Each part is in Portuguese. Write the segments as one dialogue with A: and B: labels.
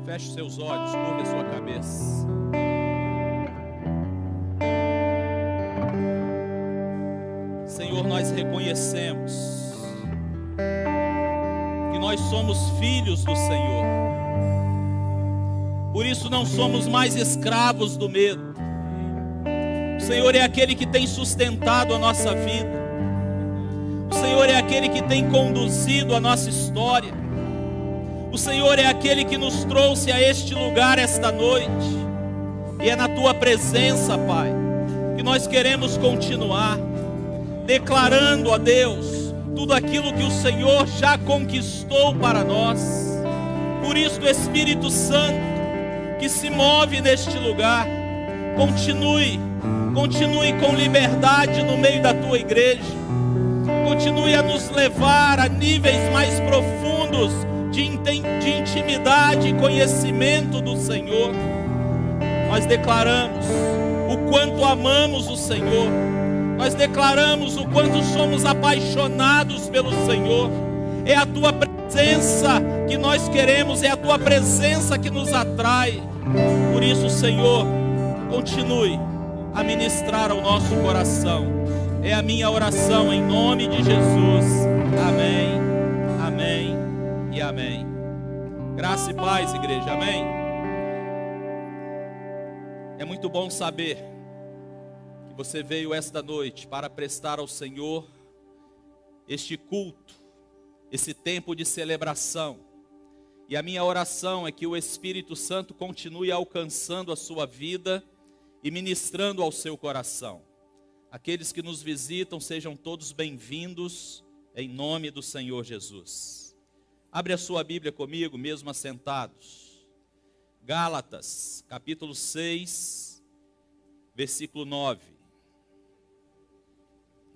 A: Feche seus olhos, curve a sua cabeça. Senhor, nós reconhecemos que nós somos filhos do Senhor. Por isso não somos mais escravos do medo. O Senhor é aquele que tem sustentado a nossa vida. O Senhor é aquele que tem conduzido a nossa história. O Senhor é aquele que nos trouxe a este lugar esta noite. E é na Tua presença, Pai, que nós queremos continuar declarando a Deus tudo aquilo que o Senhor já conquistou para nós. Por isso, Espírito Santo, que se move neste lugar, continue com liberdade no meio da Tua igreja. Continue a nos levar a níveis mais profundos de intimidade e conhecimento do Senhor. Nós declaramos o quanto amamos o Senhor. Nós declaramos o quanto somos apaixonados pelo Senhor. É a Tua presença que nós queremos, é a Tua presença que nos atrai. Por isso, Senhor, continue a ministrar ao nosso coração. É a minha oração em nome de Jesus. Amém, amém e amém. Graça e paz, igreja, amém. É muito bom saber que você veio esta noite para prestar ao Senhor este culto, esse tempo de celebração. E a minha oração é que o Espírito Santo continue alcançando a sua vida e ministrando ao seu coração. Aqueles que nos visitam, sejam todos bem-vindos, em nome do Senhor Jesus. Abre a sua Bíblia comigo, mesmo assentados. Gálatas, capítulo 6, versículo 9.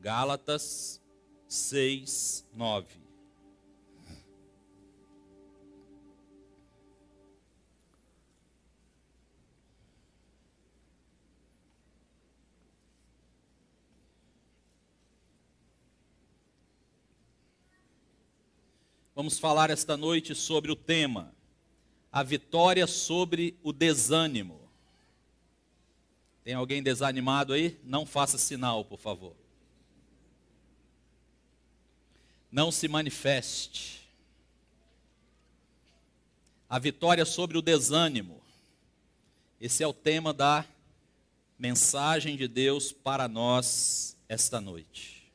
A: Gálatas 6, 9. Vamos falar esta noite sobre o tema, a vitória sobre o desânimo. Tem alguém desanimado aí? Não faça sinal, por favor. Não se manifeste. A vitória sobre o desânimo. Esse é o tema da mensagem de Deus para nós esta noite.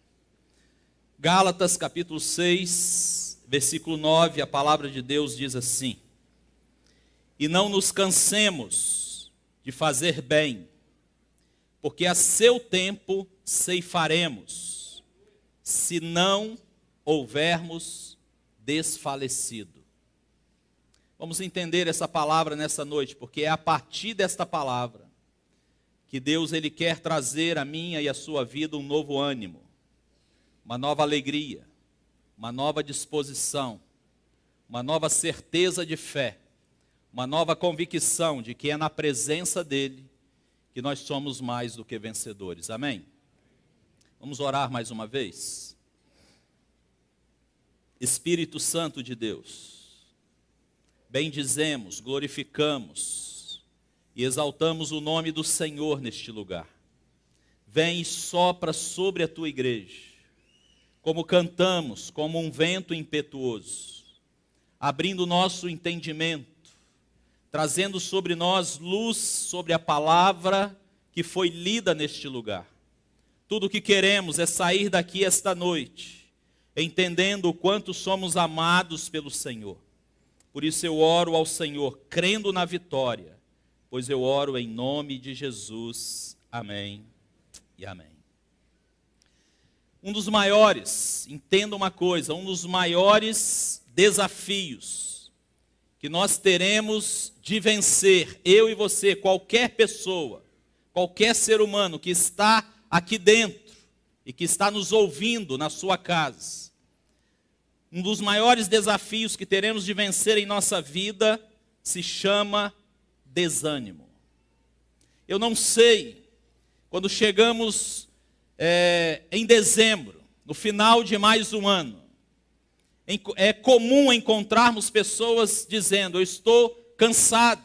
A: Gálatas capítulo 6, versículo 9, a palavra de Deus diz assim: e não nos cansemos de fazer bem, porque a seu tempo ceifaremos, se não houvermos desfalecido. Vamos entender essa palavra nessa noite, porque é a partir desta palavra que Deus ele quer trazer à minha e à sua vida um novo ânimo, uma nova alegria, uma nova disposição, uma nova certeza de fé, uma nova convicção de que é na presença dEle que nós somos mais do que vencedores. Amém? Vamos orar mais uma vez? Espírito Santo de Deus, bendizemos, glorificamos e exaltamos o nome do Senhor neste lugar. Vem e sopra sobre a Tua igreja, como cantamos, como um vento impetuoso, abrindo nosso entendimento, trazendo sobre nós luz sobre a palavra que foi lida neste lugar. Tudo o que queremos é sair daqui esta noite, entendendo o quanto somos amados pelo Senhor. Por isso eu oro ao Senhor, crendo na vitória, pois eu oro em nome de Jesus. Amém e amém. Um dos maiores, entenda uma coisa, um dos maiores desafios que nós teremos de vencer, eu e você, qualquer pessoa, qualquer ser humano que está aqui dentro e que está nos ouvindo na sua casa, um dos maiores desafios que teremos de vencer em nossa vida se chama desânimo. Eu não sei, quando chegamos em dezembro, no final de mais um ano, é comum encontrarmos pessoas dizendo: eu estou cansado,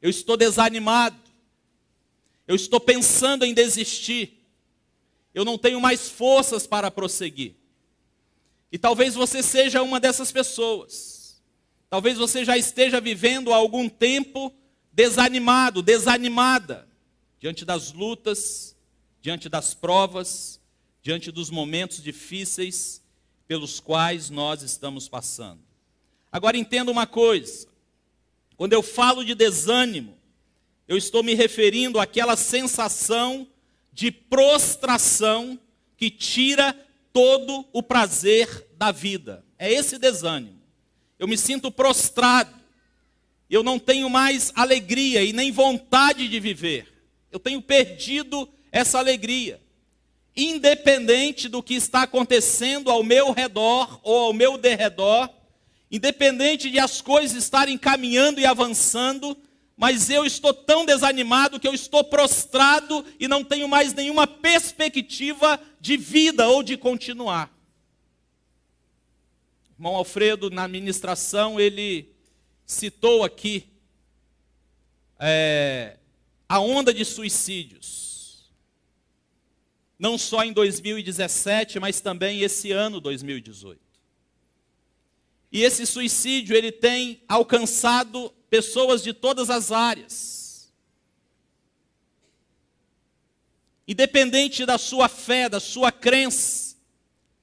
A: eu estou desanimado, eu estou pensando em desistir, eu não tenho mais forças para prosseguir. E talvez você seja uma dessas pessoas. Talvez você já esteja vivendo há algum tempo desanimado, desanimada, diante das lutas, diante das provas, diante dos momentos difíceis pelos quais nós estamos passando. Agora entenda uma coisa, quando eu falo de desânimo, eu estou me referindo àquela sensação de prostração que tira todo o prazer da vida. É esse desânimo. Eu me sinto prostrado, eu não tenho mais alegria e nem vontade de viver. Eu tenho perdido essa alegria. Independente do que está acontecendo ao meu redor ou ao meu derredor, independente de as coisas estarem caminhando e avançando, mas eu estou tão desanimado que eu estou prostrado e não tenho mais nenhuma perspectiva de vida ou de continuar. O irmão Alfredo, na ministração, ele citou aqui a onda de suicídios. Não só em 2017, mas também esse ano 2018. E esse suicídio, ele tem alcançado pessoas de todas as áreas. Independente da sua fé, da sua crença,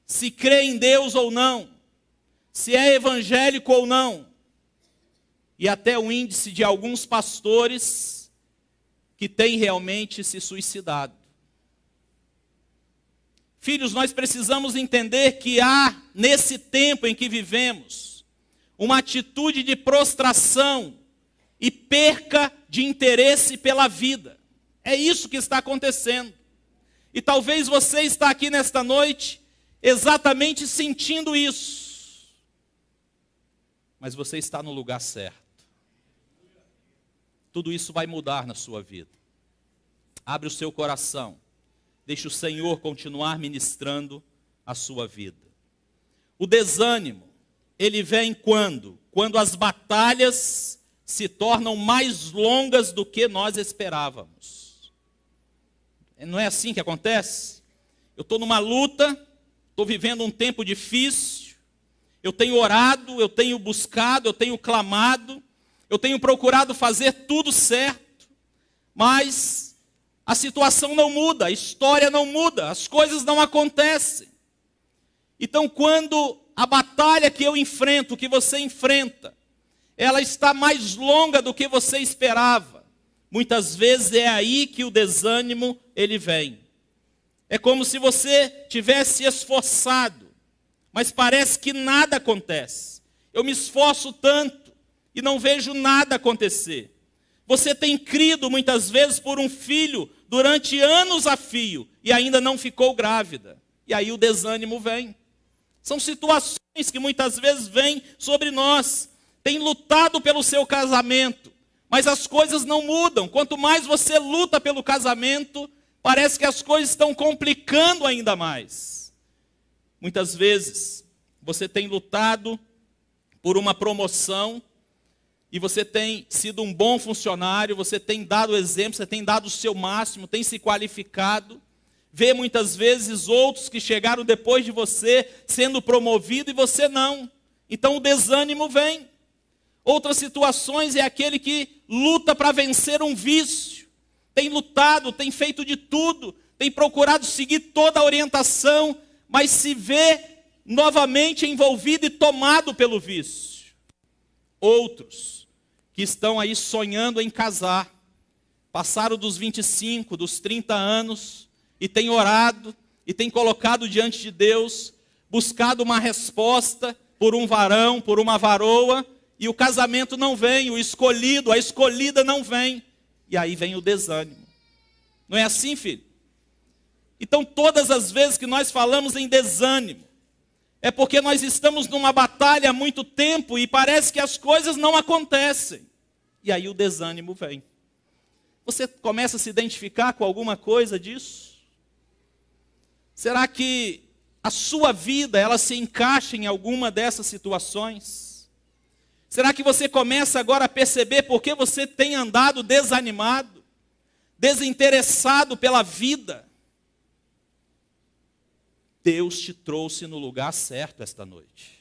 A: se crê em Deus ou não, se é evangélico ou não, e até o índice de alguns pastores que têm realmente se suicidado. Filhos, nós precisamos entender que há, nesse tempo em que vivemos, uma atitude de prostração e perca de interesse pela vida. É isso que está acontecendo. E talvez você está aqui nesta noite exatamente sentindo isso. Mas você está no lugar certo. Tudo isso vai mudar na sua vida. Abre o seu coração. Deixe o Senhor continuar ministrando a sua vida. O desânimo, ele vem quando? Quando as batalhas se tornam mais longas do que nós esperávamos. Não é assim que acontece? Eu estou numa luta, estou vivendo um tempo difícil, eu tenho orado, eu tenho buscado, eu tenho clamado, eu tenho procurado fazer tudo certo, mas a situação não muda, a história não muda, as coisas não acontecem. Então, quando a batalha que eu enfrento, que você enfrenta, ela está mais longa do que você esperava, muitas vezes é aí que o desânimo ele vem. É como se você tivesse esforçado, mas parece que nada acontece. Eu me esforço tanto e não vejo nada acontecer. Você tem crido muitas vezes por um filho durante anos a fio e ainda não ficou grávida. E aí o desânimo vem. São situações que muitas vezes vêm sobre nós. Tem lutado pelo seu casamento, mas as coisas não mudam. Quanto mais você luta pelo casamento, parece que as coisas estão complicando ainda mais. Muitas vezes você tem lutado por uma promoção e você tem sido um bom funcionário, você tem dado exemplo, você tem dado o seu máximo, tem se qualificado. Vê muitas vezes outros que chegaram depois de você sendo promovido e você não. Então o desânimo vem. Outras situações é aquele que luta para vencer um vício. Tem lutado, tem feito de tudo, tem procurado seguir toda a orientação, mas se vê novamente envolvido e tomado pelo vício. Outros que estão aí sonhando em casar, passaram dos 25, dos 30 anos, e têm orado, e têm colocado diante de Deus, buscado uma resposta por um varão, por uma varoa, e o casamento não vem, o escolhido, a escolhida não vem, e aí vem o desânimo. Não é assim, filho? Então, todas as vezes que nós falamos em desânimo, é porque nós estamos numa batalha há muito tempo e parece que as coisas não acontecem. E aí o desânimo vem. Você começa a se identificar com alguma coisa disso? Será que a sua vida, ela se encaixa em alguma dessas situações? Será que você começa agora a perceber por que você tem andado desanimado, desinteressado pela vida? Deus te trouxe no lugar certo esta noite.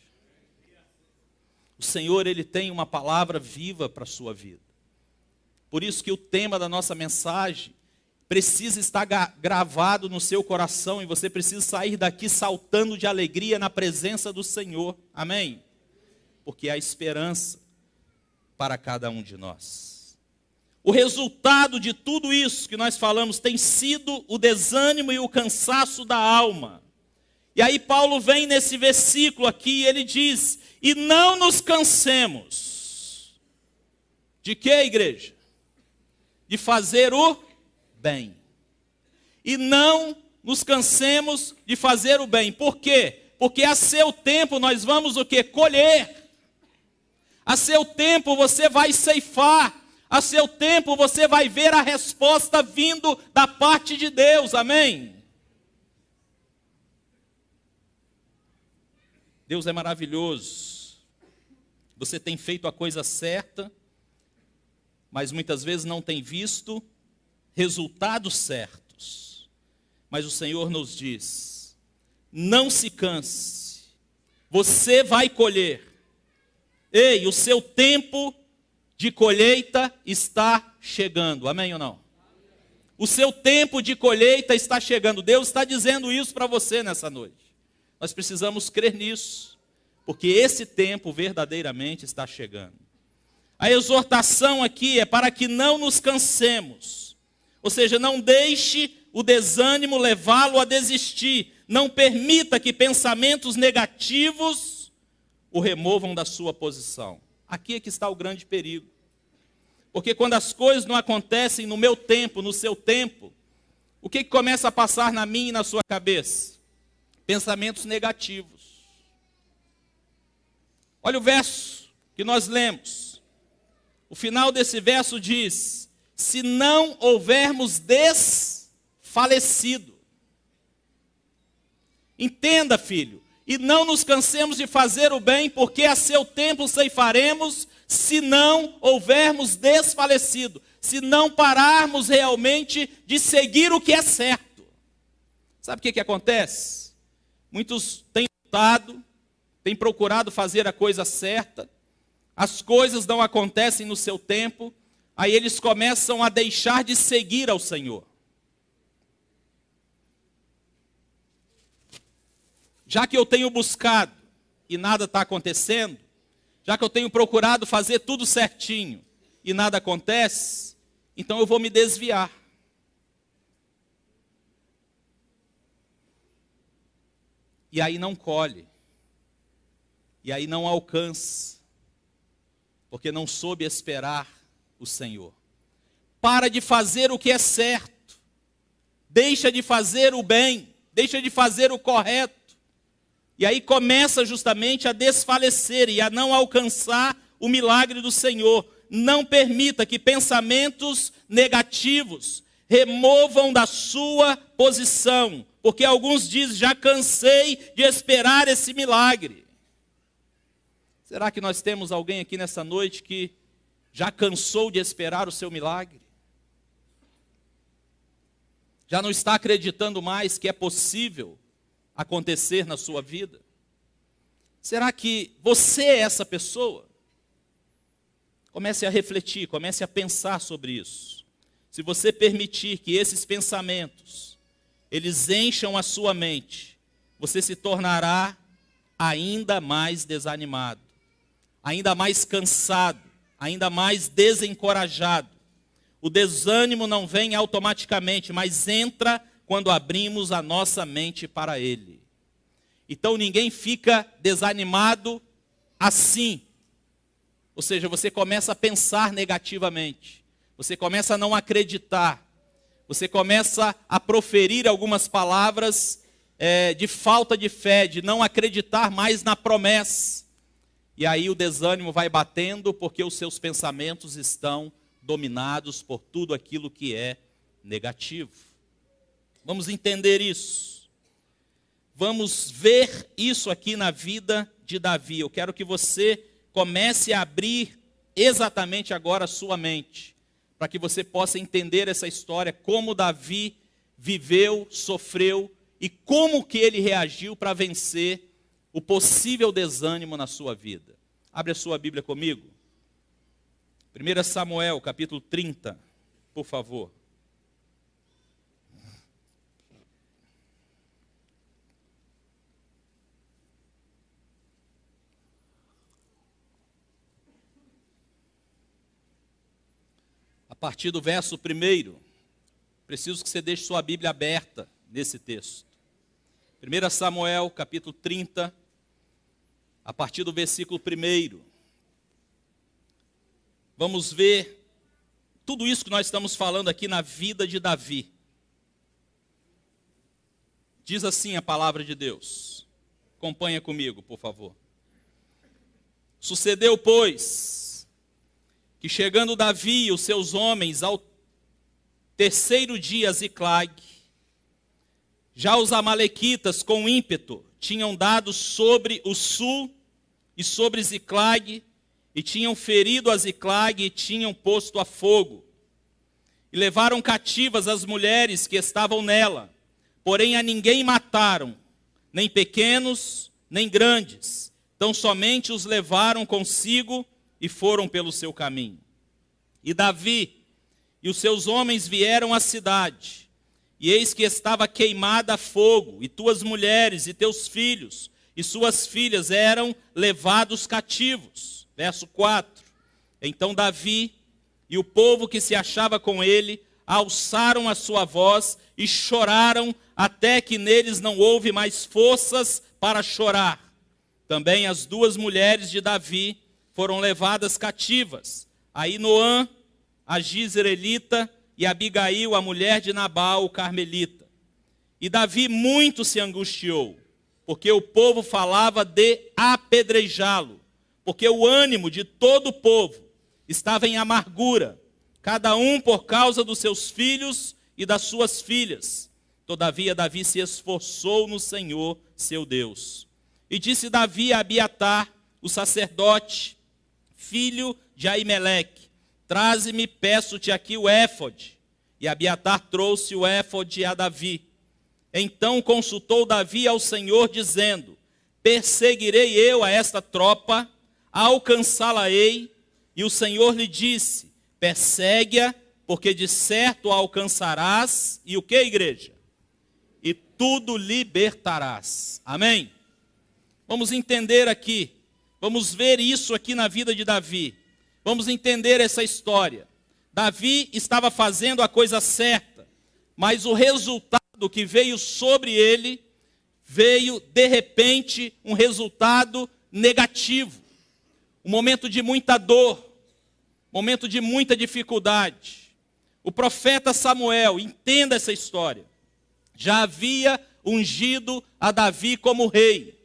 A: O Senhor, Ele tem uma palavra viva para a sua vida. Por isso que o tema da nossa mensagem precisa estar gravado no seu coração e você precisa sair daqui saltando de alegria na presença do Senhor. Amém? Porque há esperança para cada um de nós. O resultado de tudo isso que nós falamos tem sido o desânimo e o cansaço da alma. E aí Paulo vem nesse versículo aqui e ele diz: e não nos cansemos. De quê, igreja? De fazer o bem. E não nos cansemos de fazer o bem. Por quê? Porque a seu tempo nós vamos o quê? Colher. A seu tempo você vai ceifar. A seu tempo você vai ver a resposta vindo da parte de Deus. Amém? Deus é maravilhoso. Você tem feito a coisa certa, mas muitas vezes não tem visto resultados certos. Mas o Senhor nos diz: não se canse, você vai colher. Ei, o seu tempo de colheita está chegando, amém ou não? O seu tempo de colheita está chegando. Deus está dizendo isso para você nessa noite. Nós precisamos crer nisso, porque esse tempo verdadeiramente está chegando. A exortação aqui é para que não nos cansemos. Ou seja, não deixe o desânimo levá-lo a desistir. Não permita que pensamentos negativos o removam da sua posição. Aqui é que está o grande perigo. Porque quando as coisas não acontecem no meu tempo, no seu tempo, o que começa a passar na minha e na sua cabeça? Pensamentos negativos. Olha o verso que nós lemos. O final desse verso diz: se não houvermos desfalecido. Entenda, filho, e não nos cansemos de fazer o bem, porque a seu tempo ceifaremos, se não houvermos desfalecido. Se não pararmos realmente de seguir o que é certo. Sabe o que acontece? Muitos têm lutado, têm procurado fazer a coisa certa, as coisas não acontecem no seu tempo, aí eles começam a deixar de seguir ao Senhor. Já que eu tenho buscado e nada está acontecendo, já que eu tenho procurado fazer tudo certinho e nada acontece, então eu vou me desviar. E aí não colhe, e aí não alcança, porque não soube esperar o Senhor. Para de fazer o que é certo, deixa de fazer o bem, deixa de fazer o correto, e aí começa justamente a desfalecer e a não alcançar o milagre do Senhor. Não permita que pensamentos negativos removam da sua posição, porque alguns dizem: já cansei de esperar esse milagre. Será que nós temos alguém aqui nessa noite que já cansou de esperar o seu milagre? Já não está acreditando mais que é possível acontecer na sua vida? Será que você é essa pessoa? Comece a refletir, comece a pensar sobre isso. Se você permitir que esses pensamentos, eles encham a sua mente, você se tornará ainda mais desanimado, ainda mais cansado, ainda mais desencorajado. O desânimo não vem automaticamente, mas entra quando abrimos a nossa mente para ele. Então ninguém fica desanimado assim. Ou seja, você começa a pensar negativamente, você começa a não acreditar, você começa a proferir algumas palavras de falta de fé, de não acreditar mais na promessa. E aí o desânimo vai batendo porque os seus pensamentos estão dominados por tudo aquilo que é negativo. Vamos entender isso. Vamos ver isso aqui na vida de Davi. Eu quero que você comece a abrir exatamente agora a sua mente, para que você possa entender essa história, como Davi viveu, sofreu e como que ele reagiu para vencer o possível desânimo na sua vida. Abre a sua Bíblia comigo. 1 Samuel, capítulo 30, por favor. A partir do verso 1, preciso que você deixe sua Bíblia aberta nesse texto. 1 Samuel, capítulo 30, a partir do versículo 1. Vamos ver tudo isso que nós estamos falando aqui na vida de Davi. Diz assim a palavra de Deus. Acompanha comigo, por favor. Sucedeu, pois, que chegando Davi e os seus homens ao terceiro dia a Ziclag, já os amalequitas com ímpeto tinham dado sobre o sul e sobre Ziclag, e tinham ferido a Ziclag e tinham posto a fogo. E levaram cativas as mulheres que estavam nela, porém a ninguém mataram, nem pequenos, nem grandes. Então somente os levaram consigo e foram pelo seu caminho. E Davi e os seus homens vieram à cidade, e eis que estava queimada a fogo, e tuas mulheres e teus filhos e suas filhas eram levados cativos. Verso 4. Então Davi e o povo que se achava com ele alçaram a sua voz e choraram até que neles não houve mais forças para chorar. Também as duas mulheres de Davi foram levadas cativas, Ainoã, a Jizreelita, e Abigail, a mulher de Nabal, o carmelita. E Davi muito se angustiou, porque o povo falava de apedrejá-lo, porque o ânimo de todo o povo estava em amargura, cada um por causa dos seus filhos e das suas filhas. Todavia Davi se esforçou no Senhor, seu Deus. E disse Davi a Abiatar, o sacerdote, filho de Aimeleque: traze-me, peço-te aqui o éfode. E Abiatar trouxe o éfode a Davi. Então consultou Davi ao Senhor, dizendo: perseguirei eu a esta tropa, alcançá-la-ei. E o Senhor lhe disse: persegue-a, porque de certo a alcançarás. E o que, igreja? E tudo libertarás. Amém? Vamos entender aqui, vamos ver isso aqui na vida de Davi. Vamos entender essa história. Davi estava fazendo a coisa certa, mas o resultado que veio sobre ele, veio de repente um resultado negativo. Um momento de muita dor, momento de muita dificuldade. O profeta Samuel, entenda essa história, já havia ungido a Davi como rei.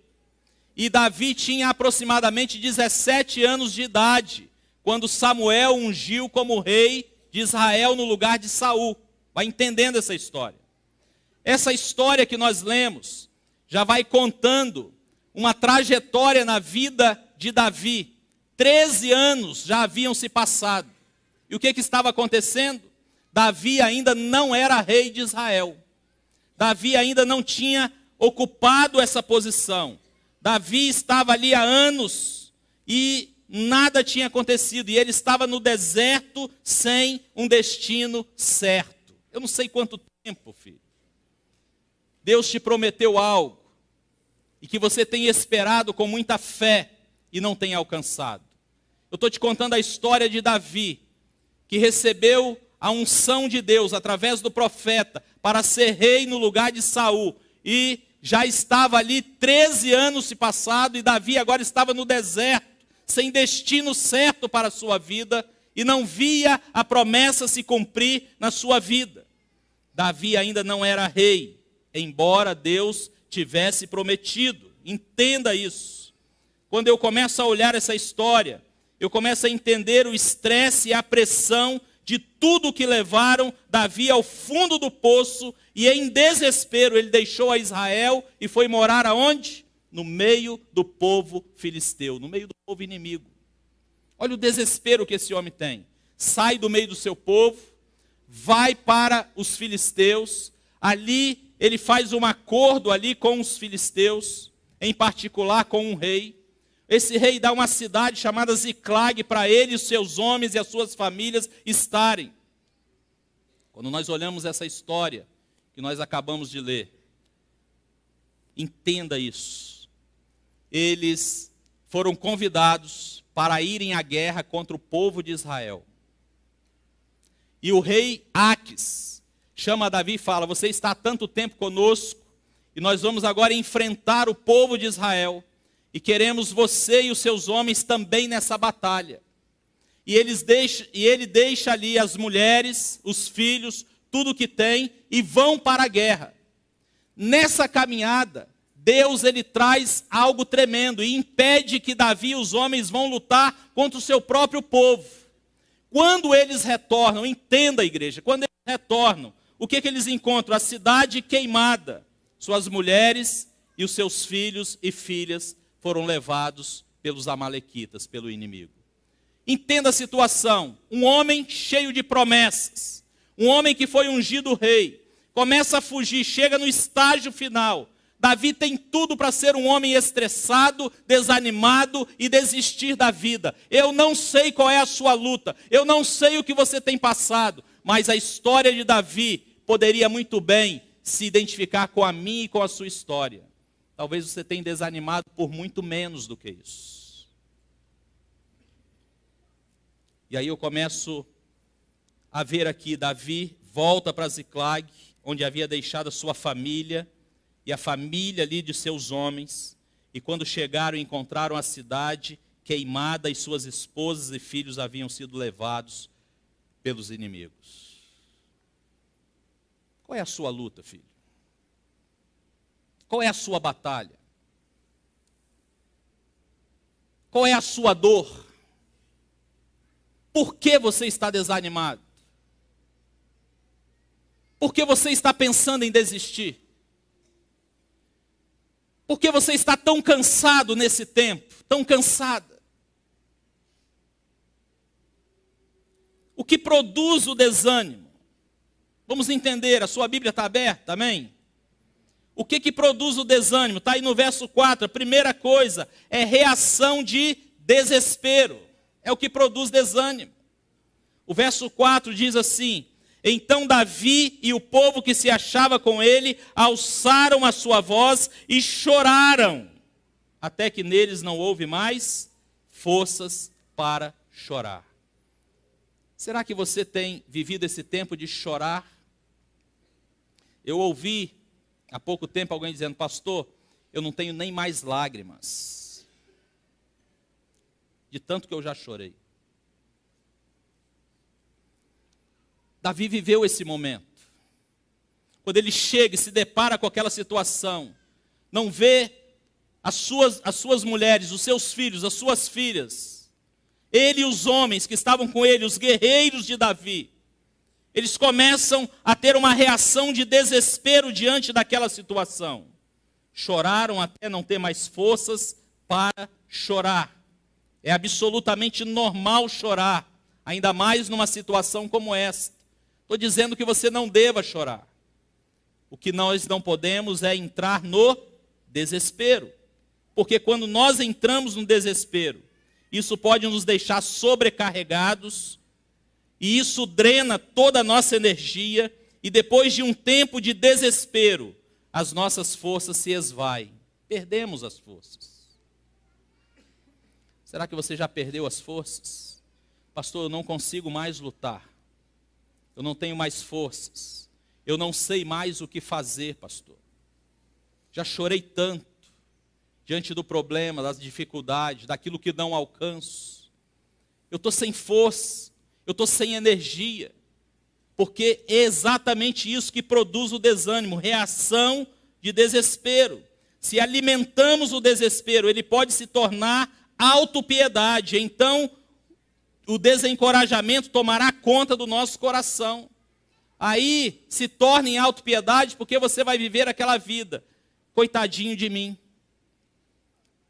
A: E Davi tinha aproximadamente 17 anos de idade, quando Samuel ungiu como rei de Israel no lugar de Saul. Vai entendendo essa história. Essa história que nós lemos já vai contando uma trajetória na vida de Davi. 13 anos já haviam se passado. E o que estava acontecendo? Davi ainda não era rei de Israel. Davi ainda não tinha ocupado essa posição. Davi estava ali há anos e nada tinha acontecido. E ele estava no deserto sem um destino certo. Eu não sei quanto tempo, filho. Deus te prometeu algo e que você tem esperado com muita fé e não tem alcançado. Eu estou te contando a história de Davi, que recebeu a unção de Deus através do profeta para ser rei no lugar de Saul. E já estava ali 13 anos se passado e Davi agora estava no deserto, sem destino certo para a sua vida e não via a promessa se cumprir na sua vida. Davi ainda não era rei, embora Deus tivesse prometido. Entenda isso. Quando eu começo a olhar essa história, eu começo a entender o estresse e a pressão de tudo que levaram Davi ao fundo do poço, e em desespero ele deixou a Israel e foi morar aonde? No meio do povo filisteu, no meio do povo inimigo. Olha o desespero que esse homem tem. Sai do meio do seu povo, vai para os filisteus, ali ele faz um acordo ali com os filisteus, em particular com um rei. Esse rei dá uma cidade chamada Ziclag para ele, os seus homens e as suas famílias estarem. Quando nós olhamos essa história que nós acabamos de ler, entenda isso. Eles foram convidados para irem à guerra contra o povo de Israel. E o rei Aques chama Davi e fala: você está há tanto tempo conosco, e nós vamos agora enfrentar o povo de Israel, e queremos você e os seus homens também nessa batalha. E ele deixa ali as mulheres, os filhos, tudo o que tem, e vão para a guerra. Nessa caminhada, Deus ele traz algo tremendo e impede que Davi e os homens vão lutar contra o seu próprio povo. Quando eles retornam, entenda, igreja, quando eles retornam, o que eles encontram? A cidade queimada. Suas mulheres e os seus filhos e filhas foram levados pelos amalequitas, pelo inimigo. Entenda a situação. Um homem cheio de promessas, um homem que foi ungido rei, começa a fugir, chega no estágio final. Davi tem tudo para ser um homem estressado, desanimado e desistir da vida. Eu não sei qual é a sua luta, eu não sei o que você tem passado, mas a história de Davi poderia muito bem se identificar com a minha e com a sua história. Talvez você tenha desanimado por muito menos do que isso. E aí eu começo a ver aqui, Davi volta para Ziclag, onde havia deixado a sua família, e a família ali de seus homens, e quando chegaram encontraram a cidade queimada e suas esposas e filhos haviam sido levados pelos inimigos. Qual é a sua luta, filho? Qual é a sua batalha? Qual é a sua dor? Por que você está desanimado? Por que você está pensando em desistir? Por que você está tão cansado nesse tempo? Tão cansada? O que produz o desânimo? Vamos entender, a sua Bíblia está aberta, amém? O que produz o desânimo? Está aí no verso 4, a primeira coisa é reação de desespero. É o que produz desânimo. O verso 4 diz assim: então Davi e o povo que se achava com ele alçaram a sua voz e choraram, até que neles não houve mais forças para chorar. Será que você tem vivido esse tempo de chorar? Eu ouvi há pouco tempo alguém dizendo: pastor, eu não tenho nem mais lágrimas, de tanto que eu já chorei. Davi viveu esse momento. Quando ele chega e se depara com aquela situação, não vê as suas mulheres, os seus filhos, as suas filhas, ele e os homens que estavam com ele, os guerreiros de Davi, eles começam a ter uma reação de desespero diante daquela situação. Choraram até não ter mais forças para chorar. É absolutamente normal chorar, ainda mais numa situação como esta. Estou dizendo que você não deva chorar. O que nós não podemos é entrar no desespero. Porque quando nós entramos no desespero, isso pode nos deixar sobrecarregados, e isso drena toda a nossa energia, e depois de um tempo de desespero, as nossas forças se esvaem. Perdemos as forças. Será que você já perdeu as forças? Pastor, eu não consigo mais lutar. Eu não tenho mais forças. Eu não sei mais o que fazer, pastor. Já chorei tanto diante do problema, das dificuldades, daquilo que não alcanço. Eu estou sem força, eu estou sem energia, porque é exatamente isso que produz o desânimo, reação de desespero. Se alimentamos o desespero, ele pode se tornar autopiedade. Então, o desencorajamento tomará conta do nosso coração. Aí se torna em autopiedade, porque você vai viver aquela vida. Coitadinho de mim.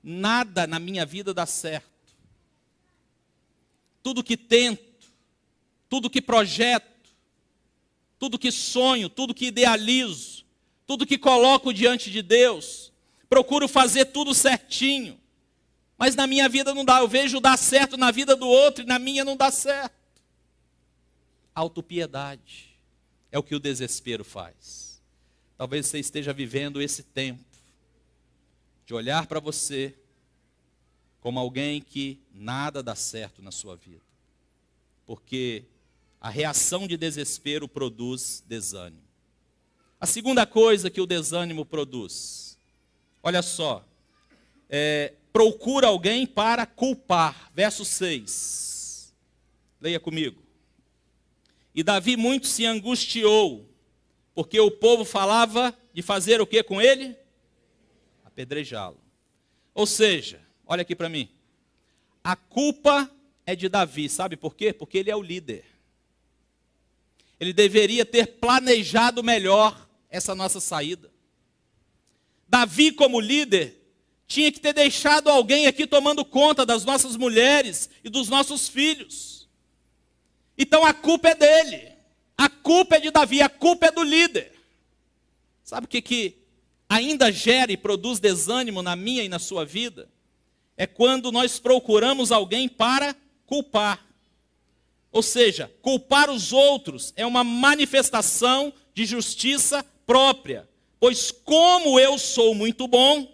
A: Nada na minha vida dá certo. tudo que tento, tudo que projeto, tudo que sonho, tudo que idealizo, tudo que coloco diante de Deus, procuro fazer tudo certinho, mas na minha vida não dá. Eu vejo dar certo na vida do outro e na minha não dá certo. Autopiedade é o que o desespero faz. Talvez você esteja vivendo esse tempo de olhar para você como alguém que nada dá certo na sua vida, porque a reação de desespero produz desânimo. A segunda coisa que o desânimo produz, olha só, procura alguém para culpar. Verso 6, leia comigo. E Davi muito se angustiou, porque o povo falava de fazer o que com ele? Apedrejá-lo. Ou seja, olha aqui para mim, a culpa é de Davi, sabe por quê? Porque ele é o líder. Ele deveria ter planejado melhor essa nossa saída. Davi, como líder, tinha que ter deixado alguém aqui tomando conta das nossas mulheres e dos nossos filhos. Então a culpa é dele, a culpa é de Davi, a culpa é do líder. Sabe o que ainda gera e produz desânimo na minha e na sua vida? É quando nós procuramos alguém para culpar. Ou seja, culpar os outros é uma manifestação de justiça própria. Pois como eu sou muito bom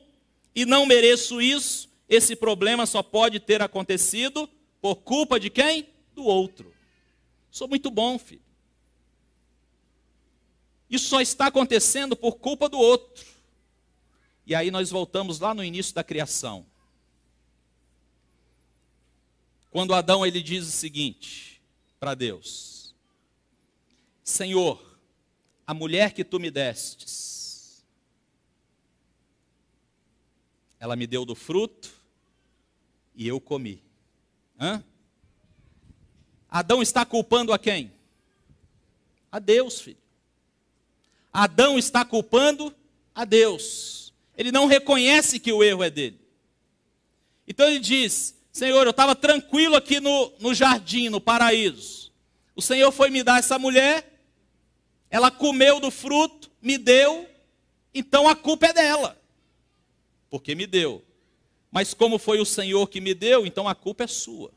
A: e não mereço isso, esse problema só pode ter acontecido por culpa de quem? Do outro. Sou muito bom, filho. Isso só está acontecendo por culpa do outro. E aí nós voltamos lá no início da criação. Quando Adão ele diz o seguinte para Deus: Senhor, a mulher que tu me destes, ela me deu do fruto e eu comi. Adão está culpando a quem? A Deus, filho. Adão está culpando a Deus. Ele não reconhece que o erro é dele. Então ele diz: Senhor, eu estava tranquilo aqui no jardim, no paraíso. O Senhor foi me dar essa mulher, ela comeu do fruto, me deu, então a culpa é dela, porque me deu. Mas como foi o Senhor que me deu, então a culpa é sua.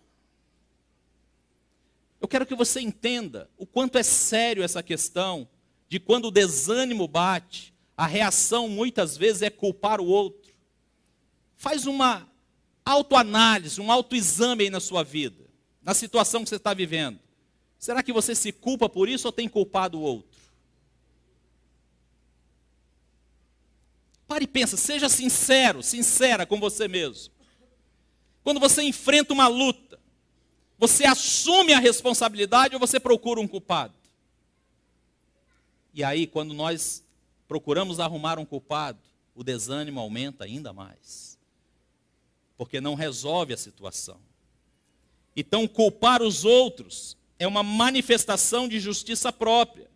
A: Eu quero que você entenda o quanto é sério essa questão de quando o desânimo bate, a reação muitas vezes é culpar o outro. Faz uma autoanálise, um autoexame aí na sua vida, na situação que você está vivendo. Será que você se culpa por isso ou tem culpado o outro? Pare e pensa, seja sincero, sincera com você mesmo. Quando você enfrenta uma luta, você assume a responsabilidade ou você procura um culpado? E aí, quando nós procuramos arrumar um culpado, o desânimo aumenta ainda mais. Porque não resolve a situação. Então, culpar os outros é uma manifestação de justiça própria.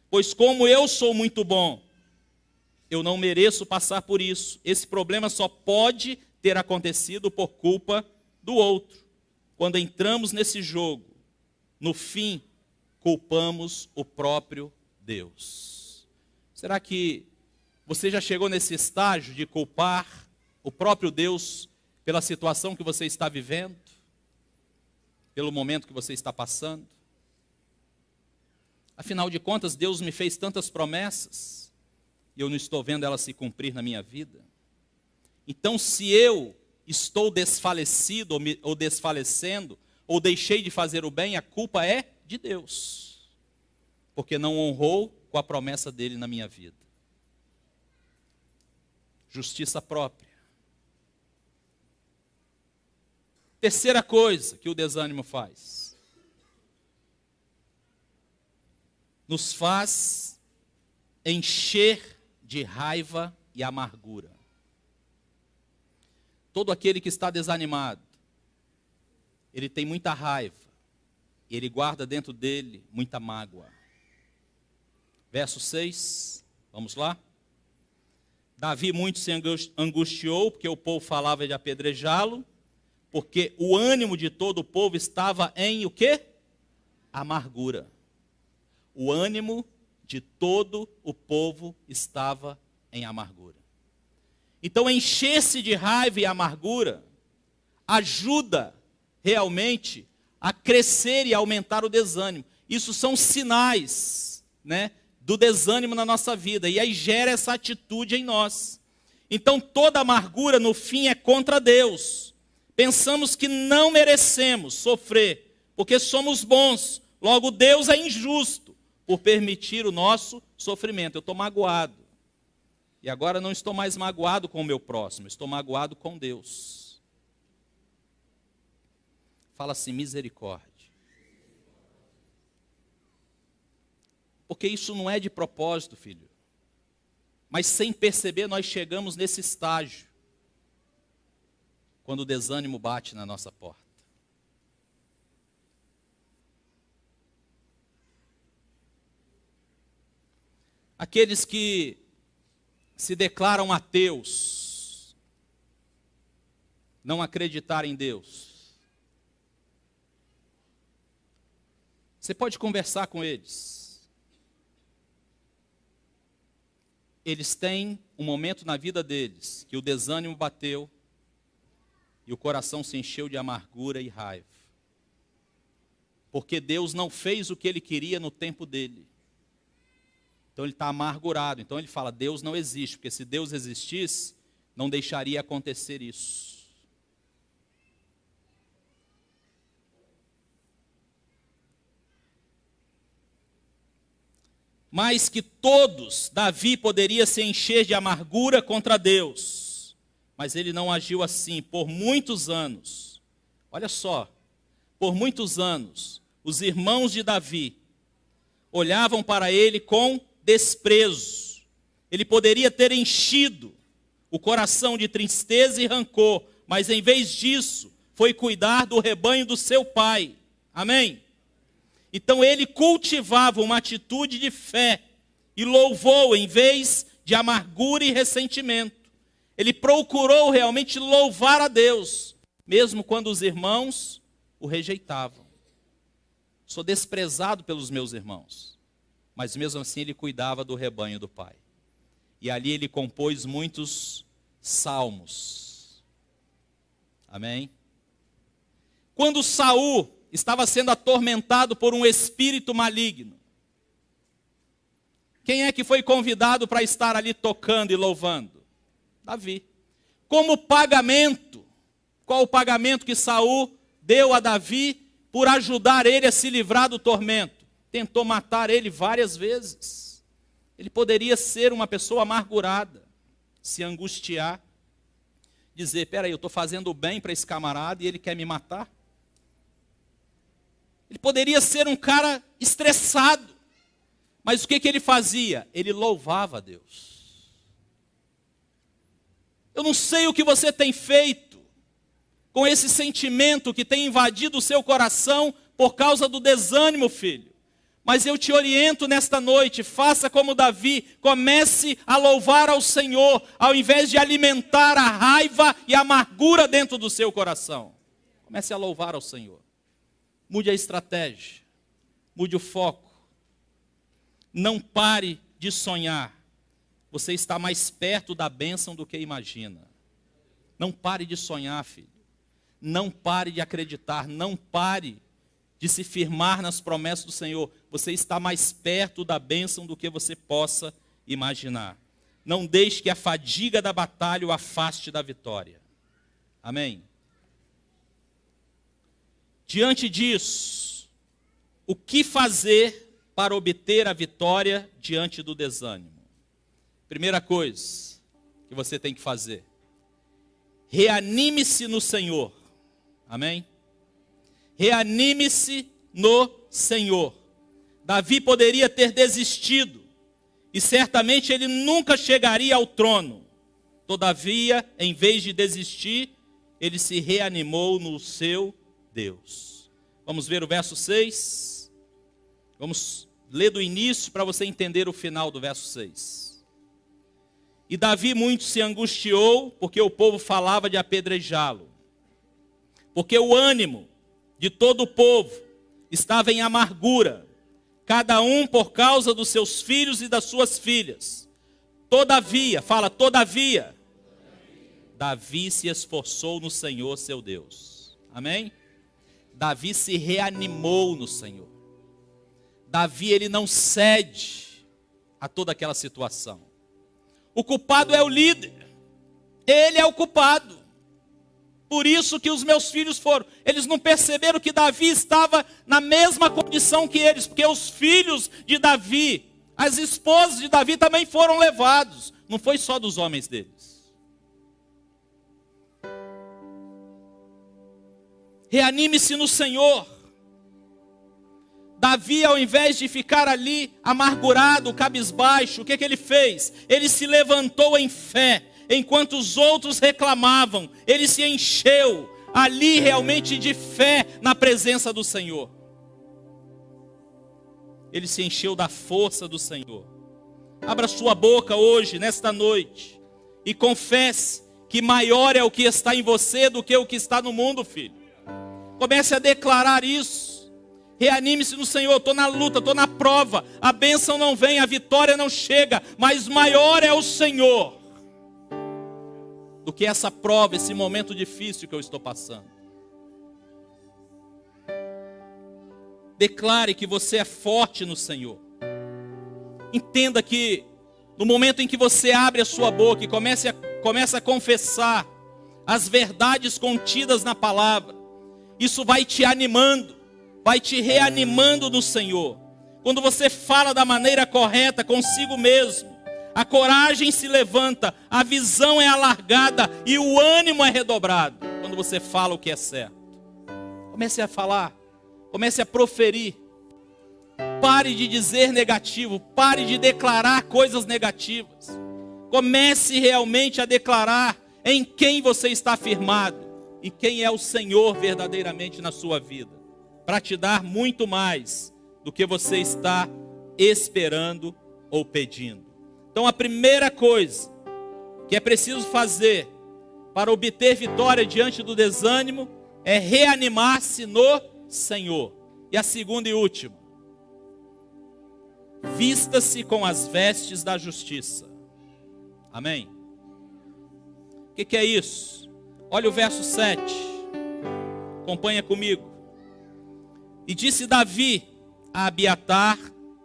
A: Pois como eu sou muito bom, eu não mereço passar por isso. Esse problema só pode ter acontecido por culpa do outro. Quando entramos nesse jogo, no fim, culpamos o próprio Deus. Será que você já chegou nesse estágio de culpar o próprio Deus pela situação que você está vivendo? Pelo momento que você está passando? Afinal de contas, Deus me fez tantas promessas e eu não estou vendo elas se cumprir na minha vida. Então, se eu estou desfalecido ou desfalecendo, ou deixei de fazer o bem, a culpa é de Deus, porque não honrou com a promessa dele na minha vida. Justiça própria. Terceira coisa que o desânimo faz: nos faz encher de raiva e amargura. Todo aquele que está desanimado, ele tem muita raiva, e ele guarda dentro dele muita mágoa. Verso 6, vamos lá? Davi muito se angustiou, porque o povo falava de apedrejá-lo, Porque o ânimo de todo o povo estava em o quê? Amargura. O ânimo de todo o povo estava em amargura. Então, encher-se de raiva e amargura ajuda realmente a crescer e aumentar o desânimo. Isso são sinais, né, do desânimo na nossa vida. E aí gera essa atitude em nós. Então, toda amargura, no fim, é contra Deus. Pensamos que não merecemos sofrer, porque somos bons. Logo, Deus é injusto por permitir o nosso sofrimento. Eu estou magoado. E agora não estou mais magoado com o meu próximo, estou magoado com Deus. Fala assim, misericórdia. Porque isso não é de propósito, filho. Mas sem perceber, nós chegamos nesse estágio. Quando o desânimo bate na nossa porta. Aqueles que se declaram ateus, não acreditar em Deus. Você pode conversar com eles. Eles têm um momento na vida deles que o desânimo bateu e o coração se encheu de amargura e raiva. Porque Deus não fez o que ele queria no tempo dele. Então ele está amargurado. Então ele fala, Deus não existe. Porque se Deus existisse, não deixaria acontecer isso. Mas que todos, Davi poderia se encher de amargura contra Deus. Mas ele não agiu assim por muitos anos. Olha só, por muitos anos, os irmãos de Davi olhavam para ele com desprezo. Ele poderia ter enchido o coração de tristeza e rancor, mas em vez disso, foi cuidar do rebanho do seu pai. Amém? Então ele cultivava uma atitude de fé e louvou em vez de amargura e ressentimento. Ele procurou realmente louvar a Deus, mesmo quando os irmãos o rejeitavam. Sou desprezado pelos meus irmãos. Mas mesmo assim ele cuidava do rebanho do pai. E ali ele compôs muitos salmos. Amém? Quando Saul estava sendo atormentado por um espírito maligno, quem é que foi convidado para estar ali tocando e louvando? Davi. Como pagamento, qual o pagamento que Saul deu a Davi por ajudar ele a se livrar do tormento? Tentou matar ele várias vezes. Ele poderia ser uma pessoa amargurada, se angustiar, dizer, peraí, eu estou fazendo o bem para esse camarada e ele quer me matar. Ele poderia ser um cara estressado, mas o que ele fazia? Ele louvava a Deus. Eu não sei o que você tem feito com esse sentimento que tem invadido o seu coração por causa do desânimo, filho. Mas eu te oriento nesta noite, faça como Davi, comece a louvar ao Senhor, ao invés de alimentar a raiva e a amargura dentro do seu coração. Comece a louvar ao Senhor. Mude a estratégia, mude o foco. Não pare de sonhar. Você está mais perto da bênção do que imagina. Não pare de sonhar, filho. Não pare de acreditar, não pare de se firmar nas promessas do Senhor. Você está mais perto da bênção do que você possa imaginar. Não deixe que a fadiga da batalha o afaste da vitória. Amém? Diante disso, o que fazer para obter a vitória diante do desânimo? Primeira coisa que você tem que fazer: reanime-se no Senhor. Amém? Reanime-se no Senhor. Davi poderia ter desistido, e certamente ele nunca chegaria ao trono. Todavia, em vez de desistir, ele se reanimou no seu Deus. Vamos ver o verso 6. Vamos ler do início para você entender o final do verso 6. E Davi muito se angustiou, porque o povo falava de apedrejá-lo. porque o ânimo de todo o povo estava em amargura, cada um por causa dos seus filhos e das suas filhas. Todavia, fala, todavia, Davi se esforçou no Senhor seu Deus. Amém? Davi se reanimou no Senhor. Davi, ele não cede a toda aquela situação. O culpado é o líder. Ele é o culpado. Por isso que os meus filhos foram. Eles não perceberam que Davi estava na mesma condição que eles, porque os filhos de Davi, as esposas de Davi também foram levados. Não foi só dos homens deles. Reanime-se no Senhor. Davi, ao invés de ficar ali amargurado, cabisbaixo, o que ele fez? Ele se levantou em fé. Enquanto os outros reclamavam, ele se encheu ali realmente de fé na presença do Senhor. Ele se encheu da força do Senhor. Abra sua boca hoje, nesta noite, e confesse que maior é o que está em você do que o que está no mundo, filho. Comece a declarar isso. Reanime-se no Senhor. Estou na luta, estou na prova. A bênção não vem, a vitória não chega, mas maior é o Senhor do que essa prova, esse momento difícil que eu estou passando. Declare que você é forte no Senhor. Entenda que no momento em que você abre a sua boca e começa a confessar as verdades contidas na palavra, isso vai te animando, vai te reanimando no Senhor. Quando você fala da maneira correta consigo mesmo, a coragem se levanta, a visão é alargada e o ânimo é redobrado. Quando você fala o que é certo. Comece a falar, comece a proferir. Pare de dizer negativo, pare de declarar coisas negativas. Comece realmente a declarar em quem você está firmado e quem é o Senhor verdadeiramente na sua vida, para te dar muito mais do que você está esperando ou pedindo. Então a primeira coisa que é preciso fazer para obter vitória diante do desânimo é reanimar-se no Senhor. E a segunda e última, vista-se com as vestes da justiça. Amém? O que é isso? Olha o verso 7. Acompanha comigo. E disse Davi a Abiatar,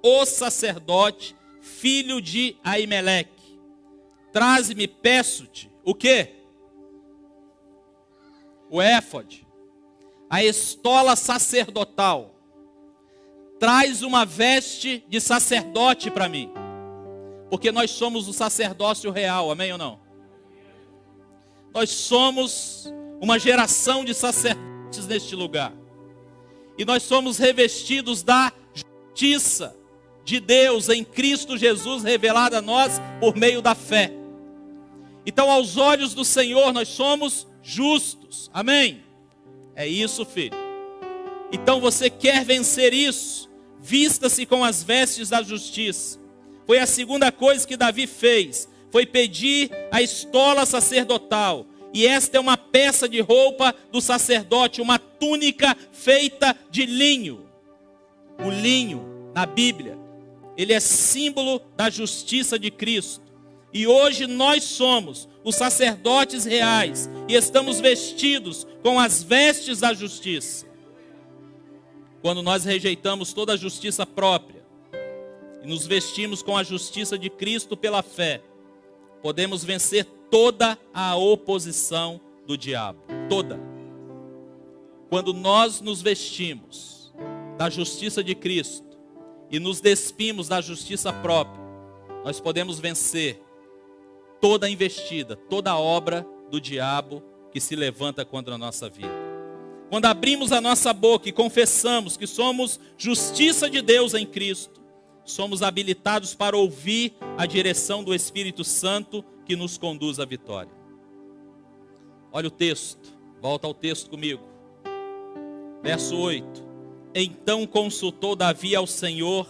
A: o sacerdote, filho de Aimeleque: traze-me, peço-te, o quê? O éfode, a estola sacerdotal. Traz uma veste de sacerdote para mim. Porque nós somos o sacerdócio real, amém ou não? Nós somos uma geração de sacerdotes neste lugar. E nós somos revestidos da justiça de Deus em Cristo Jesus, revelada a nós por meio da fé. Então, aos olhos do Senhor, nós somos justos. Amém? É isso, filho. Então, você quer vencer isso? Vista-se com as vestes da justiça. Foi a segunda coisa que Davi fez. Foi pedir a estola sacerdotal. E esta é uma peça de roupa do sacerdote, uma túnica feita de linho. O linho, na Bíblia, ele é símbolo da justiça de Cristo. E hoje nós somos os sacerdotes reais e estamos vestidos com as vestes da justiça. Quando nós rejeitamos toda a justiça própria e nos vestimos com a justiça de Cristo pela fé, podemos vencer toda a oposição do diabo. Toda. Quando nós nos vestimos da justiça de Cristo e nos despimos da justiça própria, nós podemos vencer toda a investida, toda a obra do diabo que se levanta contra a nossa vida. Quando abrimos a nossa boca e confessamos que somos justiça de Deus em Cristo, somos habilitados para ouvir a direção do Espírito Santo que nos conduz à vitória. Olha o texto, volta ao texto comigo. Verso 8. Então consultou Davi ao Senhor,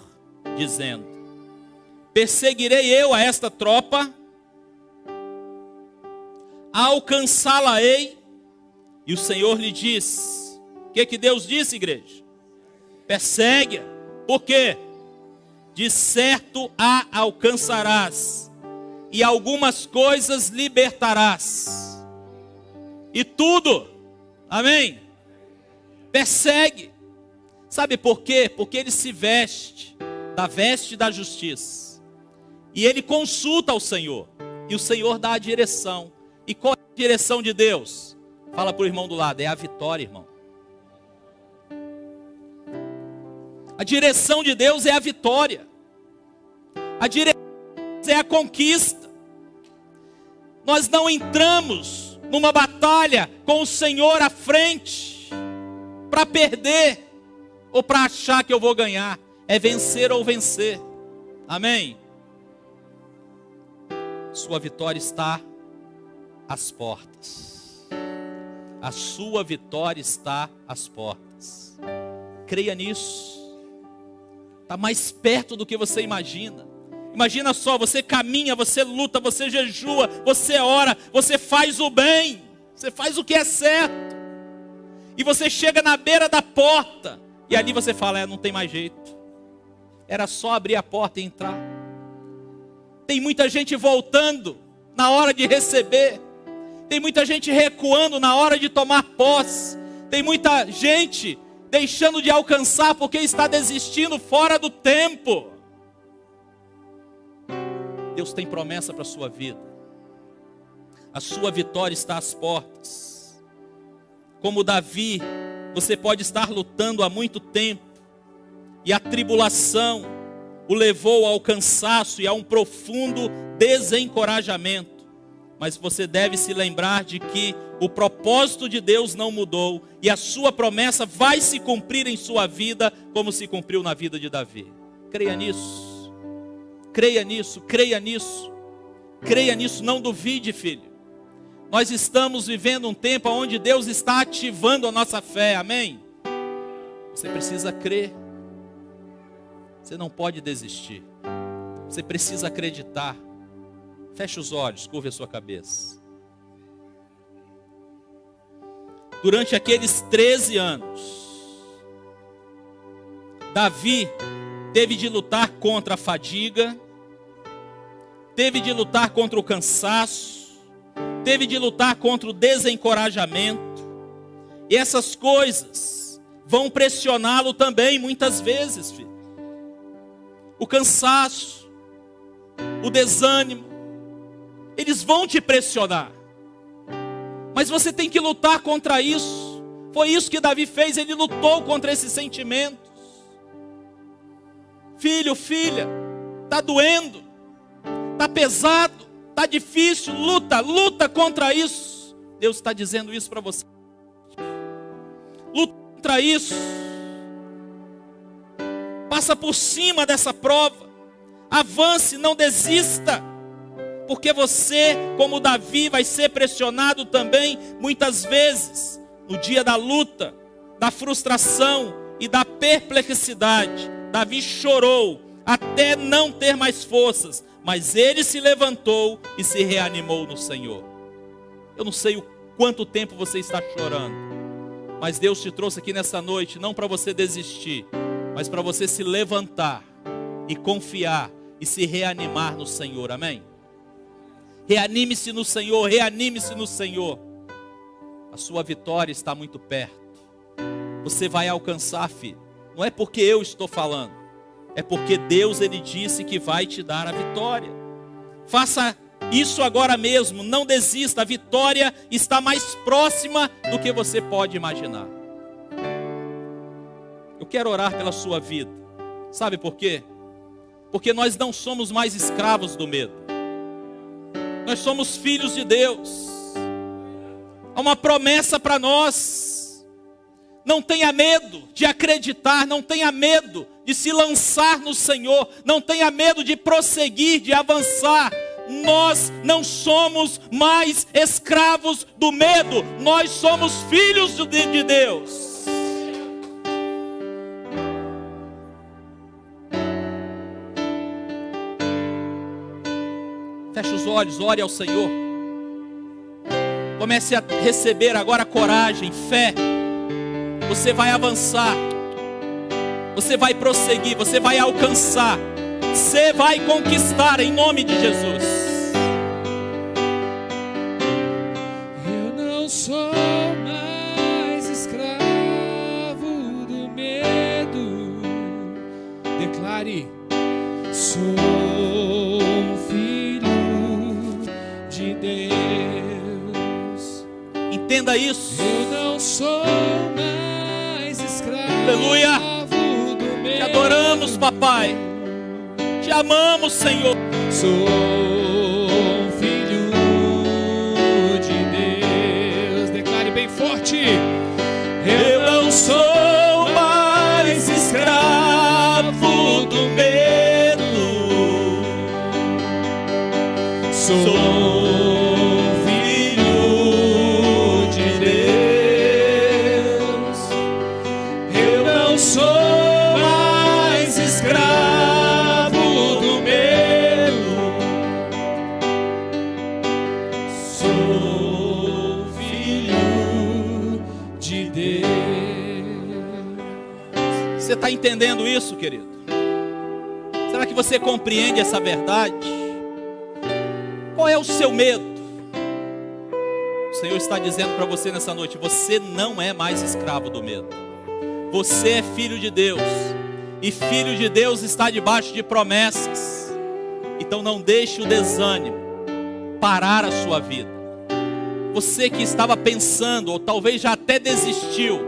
A: dizendo: perseguirei eu a esta tropa, alcançá-la-ei, E o Senhor lhe diz, o que Deus disse, igreja? Persegue-a. Por quê? De certo a alcançarás, e algumas coisas libertarás. E tudo, amém? Persegue. Sabe por quê? Porque ele se veste da veste da justiça. E ele consulta ao Senhor. E o Senhor dá a direção. E qual é a direção de Deus? Fala para o irmão do lado, é a vitória, irmão. A direção de Deus é a vitória. A direção de Deus é a conquista. Nós não entramos numa batalha com o Senhor à frente para perder ou para achar que eu vou ganhar. É vencer ou vencer. Amém? Sua vitória está às portas. A sua vitória está às portas. Creia nisso. Está mais perto do que você imagina. Imagina só, você caminha, você luta, você jejua, você ora, você faz o bem, você faz o que é certo. E você chega na beira da porta, e ali você fala, não tem mais jeito. Era só abrir a porta e entrar. Tem muita gente voltando na hora de receber. Tem muita gente recuando na hora de tomar posse. Tem muita gente deixando de alcançar porque está desistindo fora do tempo. Deus tem promessa para a sua vida. A sua vitória está às portas. Como Davi, você pode estar lutando há muito tempo. E a tribulação o levou ao cansaço e a um profundo desencorajamento. Mas você deve se lembrar de que o propósito de Deus não mudou. E a sua promessa vai se cumprir em sua vida como se cumpriu na vida de Davi. Creia nisso. Creia nisso, creia nisso. Creia nisso, não duvide, filho. Nós estamos vivendo um tempo onde Deus está ativando a nossa fé, amém? Você precisa crer. Você não pode desistir. Você precisa acreditar. Feche os olhos, curva a sua cabeça. Durante aqueles 13 anos, Davi teve de lutar contra a fadiga, teve de lutar contra o cansaço, teve de lutar contra o desencorajamento. E essas coisas vão pressioná-lo também muitas vezes, filho. O cansaço, o desânimo, eles vão te pressionar. Mas você tem que lutar contra isso. Foi isso que Davi fez, ele lutou contra esses sentimentos. Filho, filha, está doendo, está pesado, está difícil, luta contra isso. Deus está dizendo isso para você. Luta contra isso. Passa por cima dessa prova. Avance, não desista. Porque você, como Davi, vai ser pressionado também, muitas vezes, no dia da luta, da frustração e da perplexidade. Davi chorou até não ter mais forças, mas ele se levantou e se reanimou no Senhor. Eu não sei o quanto tempo você está chorando, mas Deus te trouxe aqui nessa noite, não para você desistir, mas para você se levantar e confiar e se reanimar no Senhor, amém? Reanime-se no Senhor, reanime-se no Senhor. A sua vitória está muito perto. Você vai alcançar, filho. Não é porque eu estou falando, é porque Deus, Ele disse que vai te dar a vitória. Faça isso agora mesmo, não desista, a vitória está mais próxima do que você pode imaginar. Eu quero orar pela sua vida. Sabe por quê? Porque nós não somos mais escravos do medo. Nós somos filhos de Deus. Há uma promessa para nós. Não tenha medo de acreditar, não tenha medo de se lançar no Senhor, não tenha medo de prosseguir, de avançar. Nós não somos mais escravos do medo, nós somos filhos de Deus. Feche os olhos, ore ao Senhor. Comece a receber agora coragem, fé. Você vai avançar. Você vai prosseguir, você vai alcançar. Você vai conquistar em nome de Jesus.
B: Eu não sou mais escravo do medo. Declare: sou filho de Deus.
A: Entenda isso.
B: Eu não sou mais escravo.
A: Aleluia.
B: Do medo.
A: Te adoramos, papai. Te amamos, Senhor.
B: Sou filho de Deus. Declare bem forte: eu não sou mais escravo do medo. Sou filho de Deus. Eu não sou mais escravo do medo. Sou filho de Deus.
A: Você está entendendo isso, querido? Será que você compreende essa verdade? Qual é o seu medo? O Senhor está dizendo para você nessa noite: você não é mais escravo do medo. Você é filho de Deus. E filho de Deus está debaixo de promessas. Então não deixe o desânimo parar a sua vida. Você que estava pensando, ou talvez já até desistiu,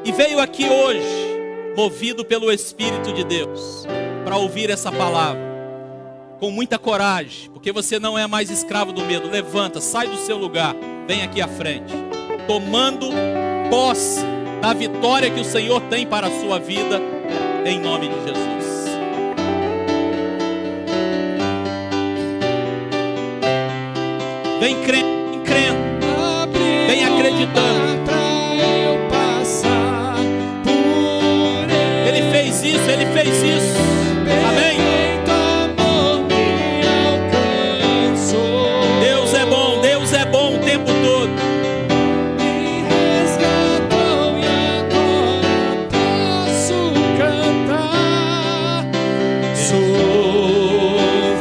A: e veio aqui hoje, movido pelo Espírito de Deus, para ouvir essa palavra, com muita coragem, porque você não é mais escravo do medo. Levanta, sai do seu lugar, vem aqui à frente, tomando posse da vitória que o Senhor tem para a sua vida, em nome de Jesus. Vem crendo, vem acreditando. Ele fez isso, ele fez isso. Amém? Deus é bom o tempo todo.
B: Me resgatou e agora posso cantar. Sou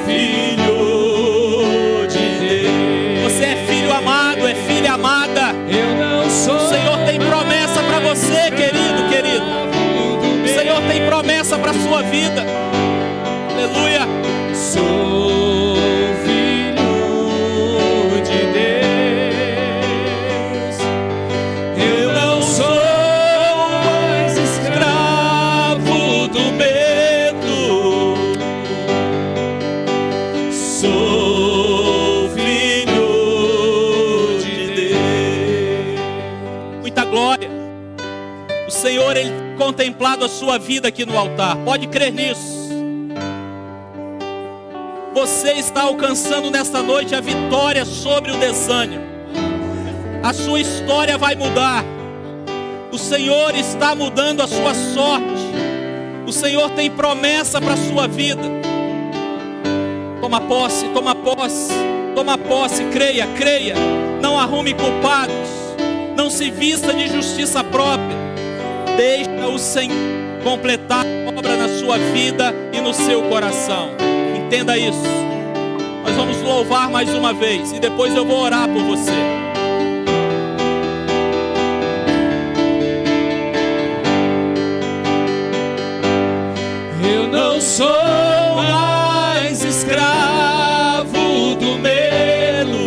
B: filho de Deus.
A: Você é filho amado, é filha amada.
B: Eu não sou.
A: O Senhor tem promessa para você, querido, querido. O Senhor tem promessa para a sua vida. Aleluia.
B: Sou filho de Deus. Eu não sou mais escravo do medo. Sou filho de Deus.
A: Muita glória. O Senhor, Ele tem contemplado a sua vida aqui no altar. Pode crer nisso. Você está alcançando nesta noite a vitória sobre o desânimo. A sua história vai mudar. O Senhor está mudando a sua sorte. O Senhor tem promessa para a sua vida. Toma posse, toma posse, toma posse, creia, creia. Não arrume culpados. Não se vista de justiça própria. Deixa o Senhor completar a obra na sua vida e no seu coração. Entenda isso. Nós vamos louvar mais uma vez e depois eu vou orar por você.
B: Eu não sou mais escravo do medo.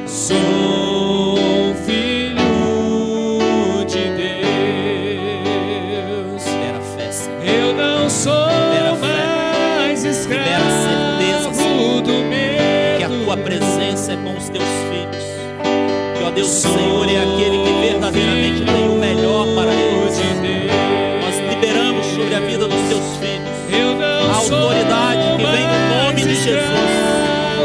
B: Sou filho de Deus.
A: Libera fé, Senhor.
B: Eu não sou mais
A: Libera certeza,
B: escravo
A: Senhor,
B: do medo.
A: que a tua presença é com os teus filhos. Que, ó Deus, o Senhor é aquele que verdadeiramente tem o melhor para eles. Nós liberamos sobre a vida dos teus filhos a autoridade que vem no nome de Jesus.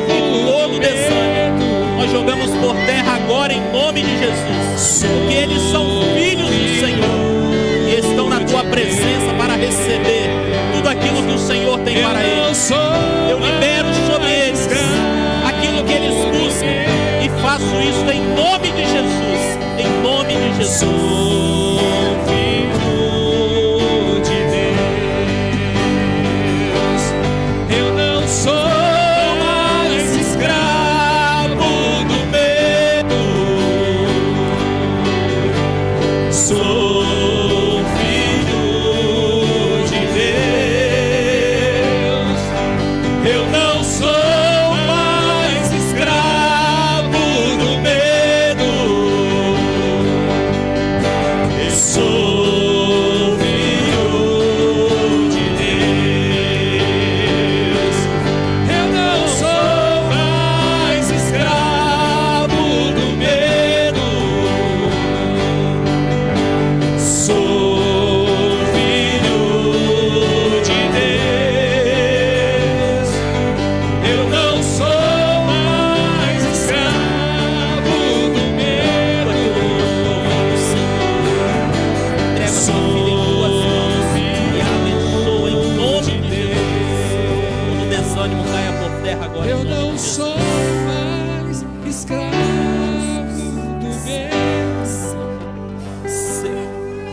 A: E todo desânimo nós jogamos por terra agora em nome de Jesus. Porque eles são filhos do Senhor e estão na tua presença para receber tudo aquilo que o Senhor tem para eles. Eu libero sobre eles aquilo que eles buscam Sou filho de Deus. Eu não sou mais escravo do medo. Eu sou filho de Deus. Eu não sou mais escravo do medo. Sou filho de Deus. Eu não sou mais escravo do medo.
B: Entrega sua filha em tuas mãos e abençoa em nome de Jesus. Todo desânimo caia por terra agora.
C: Eu
B: em nome
C: não
B: de Jesus.
C: sou mais escravo do medo.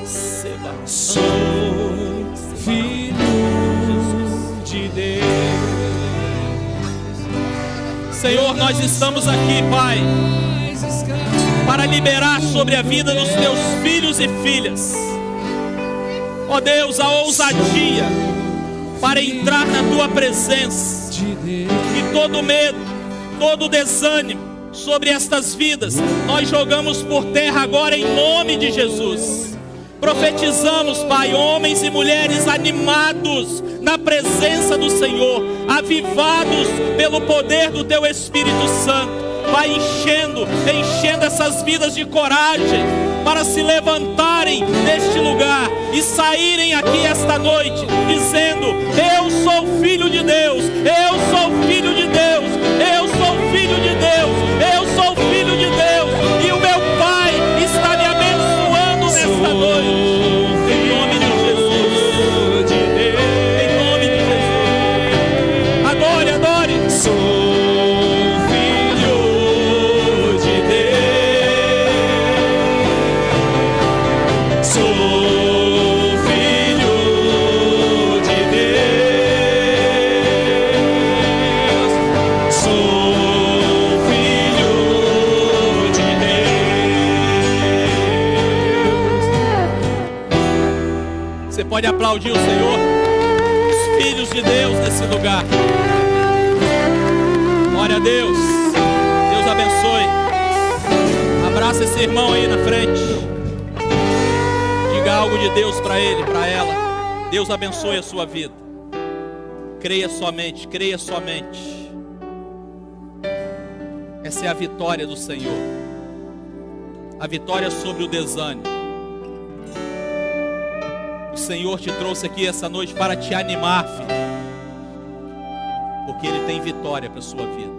A: Seba.
C: Sou filho de Deus.
A: Senhor, nós estamos aqui, Pai,
C: Mais escravo.
A: para liberar sobre a vida dos teus filhos e filhas, ó Deus, a ousadia para entrar na tua presença.
C: De Deus.
A: E todo medo, todo desânimo sobre estas vidas, nós jogamos por terra agora em nome de Jesus. Profetizamos, Pai, homens e mulheres animados na presença do Senhor, avivados pelo poder do Teu Espírito Santo. Vai enchendo essas vidas de coragem para se levantarem deste lugar e saírem aqui esta noite dizendo: eu sou filho de Deus, eu sou filho de Deus, eu sou filho de Deus, eu sou filho de Deus, e o meu Pai está me abençoando nesta noite. Em nome de Jesus, em nome de Jesus. Adore, adore.
C: Sou filho de Deus. Sou filho de Deus. Sou filho de Deus.
A: Você pode aplaudir o Senhor, os filhos de Deus nesse lugar. Glória a Deus. Deus abençoe. Abraça esse irmão aí na frente. Diga algo de Deus para ele, para ela. Deus abençoe a sua vida. Creia somente, creia somente. Essa é a vitória do Senhor. A vitória sobre o desânimo. O Senhor te trouxe aqui essa noite para te animar, filho, porque Ele tem vitória para a sua vida.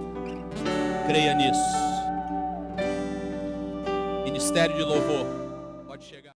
A: Creia nisso. Ministério de Louvor.